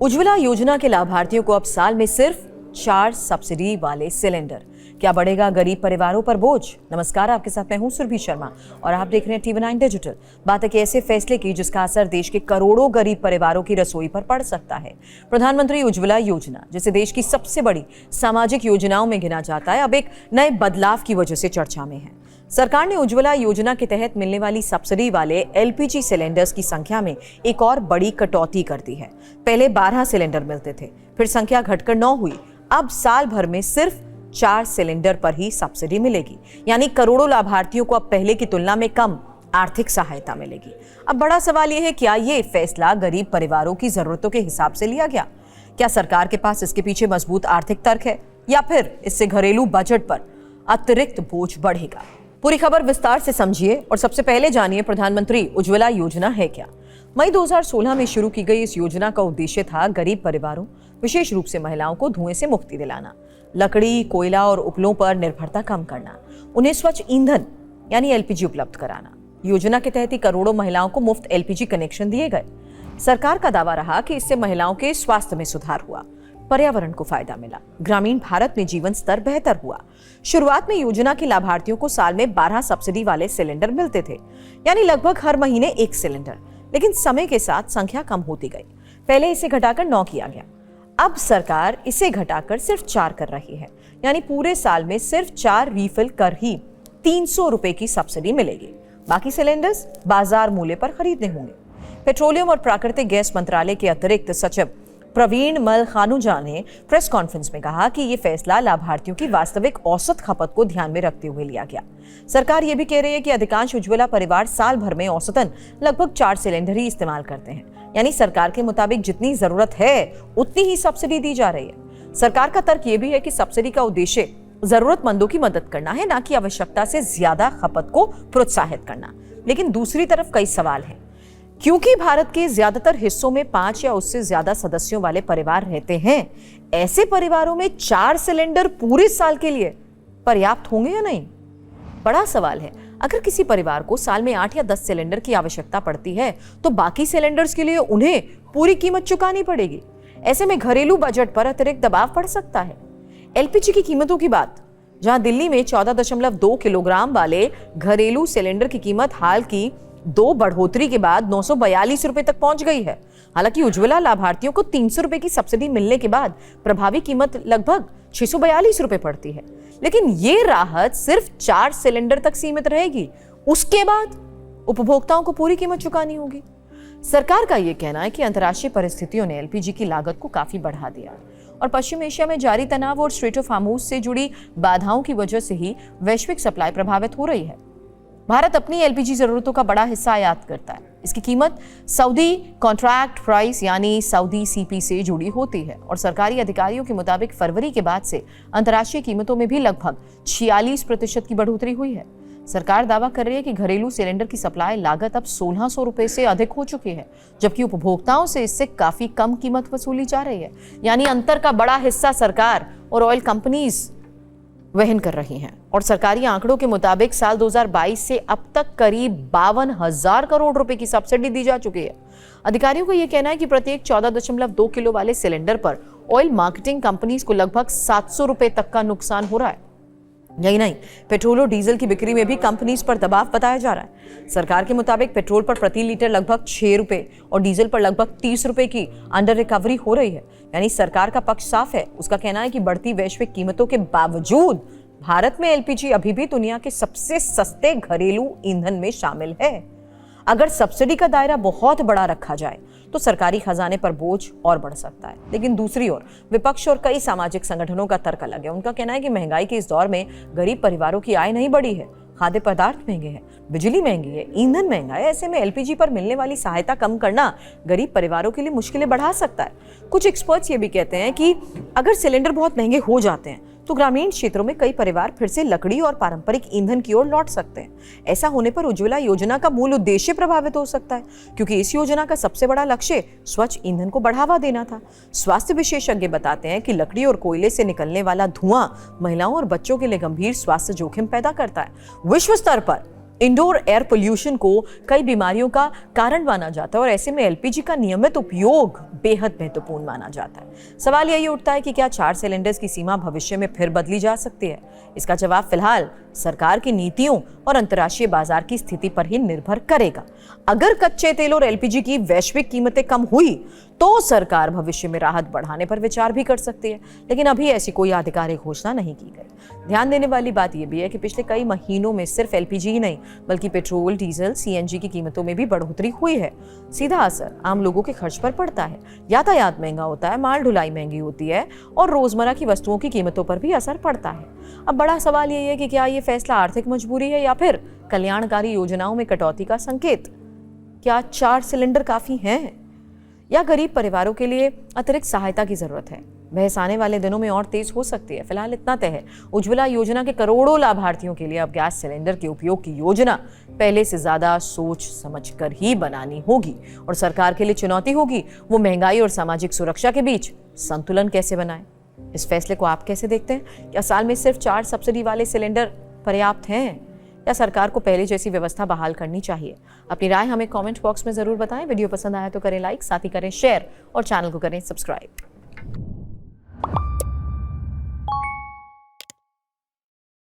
उज्ज्वला योजना के लाभार्थियों को अब साल में सिर्फ 4 सब्सिडी वाले सिलेंडर। क्या बढ़ेगा गरीब परिवारों पर बोझ? नमस्कार, आपके साथ मैं हूं सुरभि शर्मा और आप देख रहे हैं TV9 डिजिटल। बात है कि ऐसे फैसले की जिसका असर देश के करोड़ों गरीब परिवारों की रसोई पर पड़ सकता है। प्रधानमंत्री उज्ज्वला योजना, जिसे देश की सबसे बड़ी सामाजिक योजनाओं में गिना जाता है, अब एक नए बदलाव की वजह से चर्चा में है। सरकार ने उज्ज्वला योजना के तहत मिलने वाली सब्सिडी वाले LPG सिलेंडर्स की संख्या में एक और बड़ी कटौती कर दी है। पहले 12 सिलेंडर मिलते थे, फिर संख्या घटकर 9 हुई। अब साल भर में सिर्फ 4 सिलेंडर पर ही सब्सिडी मिलेगी, यानी करोड़ों लाभार्थियों को अब पहले की तुलना में कम आर्थिक सहायता मिलेगी। अब बड़ा सवाल यह है, क्या ये फैसला गरीब परिवारों की जरूरतों के हिसाब से लिया गया? क्या सरकार के पास इसके पीछे मजबूत आर्थिक तर्क है, या फिर इससे घरेलू बजट पर अतिरिक्त बोझ बढ़ेगा? पूरी खबर विस्तार से समझिए और सबसे पहले जानिए प्रधानमंत्री उज्ज्वला योजना है क्या। मई 2016 में शुरू की गई इस योजना का उद्देश्य था गरीब परिवारों, विशेष रूप से महिलाओं को धुएं से मुक्ति दिलाना, लकड़ी, कोयला और उपलों पर निर्भरता कम करना, उन्हें स्वच्छ ईंधन यानी LPG उपलब्ध कराना। योजना के तहत ही करोड़ों महिलाओं को मुफ्त LPG कनेक्शन दिए गए। सरकार का दावा रहा कि इससे महिलाओं के स्वास्थ्य में सुधार हुआ, पर्यावरण को फायदा मिला, ग्रामीण भारत में जीवन स्तर बेहतर हुआ। शुरुआत में योजना के लाभार्थियों को साल में 12 सब्सिडी वाले सिलेंडर मिलते थे, यानी लगभग हर महीने 1 सिलेंडर। लेकिन समय के साथ संख्या कम होती गई। पहले इसे घटाकर 9 किया गया। अब सरकार इसे घटाकर सिर्फ 4 कर रही है, यानी पूरे साल में सिर्फ 4 रीफिल कर ही 300 रुपए की सब्सिडी मिलेगी। बाकी सिलेंडर्स बाजार मूल्य पर खरीदने होंगे। पेट्रोलियम और प्राकृतिक गैस मंत्रालय के अतिरिक्त सचिव प्रवीण मलखानुजा ने प्रेस कॉन्फ्रेंस में कहा कि यह फैसला लाभार्थियों की वास्तविक औसत खपत को ध्यान में रखते हुए लिया गया। सरकार यह भी कह रही है कि अधिकांश उज्ज्वला परिवार साल भर में औसतन लगभग 4 सिलेंडर ही इस्तेमाल करते हैं, यानी सरकार के मुताबिक जितनी जरूरत है उतनी ही सब्सिडी दी जा रही है। सरकार का तर्क यह भी है कि सब्सिडी का उद्देश्य जरूरतमंदों की मदद करना है, न कि आवश्यकता से ज्यादा खपत को प्रोत्साहित करना। लेकिन दूसरी तरफ कई सवाल हैं। क्योंकि भारत के ज्यादातर हिस्सों में 5 या उससे ज्यादा सदस्यों वाले परिवार रहते हैं, ऐसे परिवारों में 4 सिलेंडर पूरे साल के लिए पर्याप्त होंगे या नहीं? बड़ा सवाल है। अगर किसी परिवार को साल में 8 या 10 सिलेंडर की आवश्यकता पड़ती है, तो बाकी सिलेंडर्स के लिए उन्हें पूरी कीमत चुकानी पड़ेगी। ऐसे में घरेलू बजट पर अतिरिक्त दबाव पड़ सकता है। LPG की कीमतों की बात, जहां दिल्ली में 14.2 किलोग्राम वाले घरेलू सिलेंडर की कीमत हाल की 2 बढ़ोतरी के बाद 942 रुपए तक पहुंच गई है। हालांकि उज्ज्वला लाभार्थियों को 300 रुपए की सब्सिडी मिलने के बाद प्रभावी कीमत लगभग 642 रुपए पड़ती है। लेकिन ये राहत सिर्फ 4 सिलेंडर तक सीमित रहेगी। उसके बाद उपभोक्ताओं को पूरी कीमत चुकानी होगी। सरकार का यह कहना है कि अंतर्राष्ट्रीय परिस्थितियों ने LPG की लागत को काफी बढ़ा दिया और पश्चिम एशिया में जारी तनाव और स्ट्रेट ऑफ हार्मुज से जुड़ी बाधाओं की वजह से ही वैश्विक सप्लाई प्रभावित हो रही है। भारत अपनी LPG जरूरतों का बड़ा हिस्सा आयात करता है। इसकी कीमत सऊदी कॉन्ट्रैक्ट प्राइस यानी सऊदी CP से जुड़ी होती है और सरकारी अधिकारियों के मुताबिक फरवरी के बाद से अंतर्राष्ट्रीय कीमतों में भी लगभग 46% की बढ़ोतरी हुई है। सरकार दावा कर रही है कि घरेलू सिलेंडर की सप्लाई लागत अब 1600 रुपए से अधिक हो चुकी है, जबकि उपभोक्ताओं से इससे काफी कम कीमत वसूली जा रही है। यानी अंतर का बड़ा हिस्सा सरकार और ऑयल कंपनीज वहन कर रही हैं। और सरकारी आंकड़ों के मुताबिक साल 2022 से अब तक करीब 52,000 करोड़ रुपए की सब्सिडी दी जा चुकी है। अधिकारियों का यह कहना है कि प्रत्येक 14.2 किलो वाले सिलेंडर पर ऑयल मार्केटिंग कंपनीज को लगभग 700 रुपए तक का नुकसान हो रहा है। यही नहीं, पेट्रोल और डीजल की बिक्री में भी कंपनीज पर दबाव बताया जा रहा है। सरकार के मुताबिक पेट्रोल पर प्रति लीटर लगभग 6 रुपए और डीजल पर लगभग 30 रुपए की अंडर रिकवरी हो रही है। यानी सरकार का पक्ष साफ है। उसका कहना है कि बढ़ती वैश्विक कीमतों के बावजूद भारत में LPG अभी भी दुनिया के सबसे सस्ते घरेलू ईंधन में शामिल है। अगर सब्सिडी का दायरा बहुत बड़ा रखा जाए तो सरकारी खजाने पर बोझ और बढ़ सकता है। लेकिन दूसरी ओर विपक्ष और कई सामाजिक संगठनों का तर्क अलग है। उनका कहना है कि महंगाई के इस दौर में गरीब परिवारों की आय नहीं बढ़ी है, खाद्य पदार्थ महंगे हैं, बिजली महंगी है, ईंधन महंगा है। ऐसे में LPG पर मिलने वाली सहायता कम करना गरीब परिवारों के लिए मुश्किलें बढ़ा सकता है। कुछ एक्सपर्ट्स ये भी कहते हैं कि अगर सिलेंडर बहुत महंगे हो जाते हैं तो ग्रामीण क्षेत्रों में कई परिवार फिर से लकड़ी और पारंपरिक ईंधन की ओर लौट सकते हैं। ऐसा होने पर उज्ज्वला योजना का मूल उद्देश्य प्रभावित हो सकता है, क्योंकि इस योजना का सबसे बड़ा लक्ष्य स्वच्छ ईंधन को बढ़ावा देना था। स्वास्थ्य विशेषज्ञ बताते हैं कि लकड़ी और कोयले से निकलने वाला धुआं महिलाओं और बच्चों के लिए गंभीर स्वास्थ्य जोखिम पैदा करता है। विश्व स्तर पर इंडोर एयर पोल्यूशन को कई बीमारियों का कारण माना जाता है और ऐसे में एलपीजी का नियमित उपयोग बेहद महत्वपूर्ण माना जाता है। सवाल यही उठता है कि क्या 4 सिलेंडर्स की सीमा भविष्य में फिर बदली जा सकती है? इसका जवाब फिलहाल सरकार की नीतियों और अंतर्राष्ट्रीय बाजार की स्थिति पर ही निर्भर करेगा। अगर कच्चे तेल और एलपीजी की वैश्विक कीमतें कम हुई तो सरकार भविष्य में राहत बढ़ाने पर विचार भी कर सकती है, लेकिन अभी ऐसी कोई आधिकारिक घोषणा नहीं की गई। ध्यान देने वाली बात यह भी है कि पिछले कई महीनों में सिर्फ एलपीजी ही नहीं बल्कि पेट्रोल, डीजल, सीएनजी की कीमतों में भी बढ़ोतरी हुई है। सीधा असर आम लोगों के खर्च पर पड़ता है। यातायात महंगा होता है, माल ढुलाई महंगी होती है और रोजमर्रा की वस्तुओं की कीमतों पर भी असर पड़ता है। अब बड़ा सवाल यही है कि क्या ये फैसला आर्थिक मजबूरी है या फिर कल्याणकारी योजनाओं में कटौती का संकेत? क्या 4 सिलेंडर काफी हैं या गरीब परिवारों के लिए अतिरिक्त सहायता की जरूरत है? बहस आने वाले दिनों में और तेज हो सकती है। फिलहाल इतना तय है, उज्ज्वला योजना के करोड़ों लाभार्थियों के लिए अब गैस सिलेंडर के उपयोग की योजना पहले से ज्यादा सोच समझकर ही बनानी होगी और सरकार के लिए चुनौती होगी वो महंगाई और सामाजिक सुरक्षा के बीच संतुलन कैसे बनाए। इस फैसले को आप कैसे देखते हैं? क्या साल में सिर्फ 4 सब्सिडी वाले सिलेंडर पर्याप्त हैं या सरकार को पहले जैसी व्यवस्था बहाल करनी चाहिए? अपनी राय हमें कमेंट बॉक्स में जरूर बताएं। वीडियो पसंद आया तो करें लाइक, साथ ही करें शेयर और चैनल को करें सब्सक्राइब।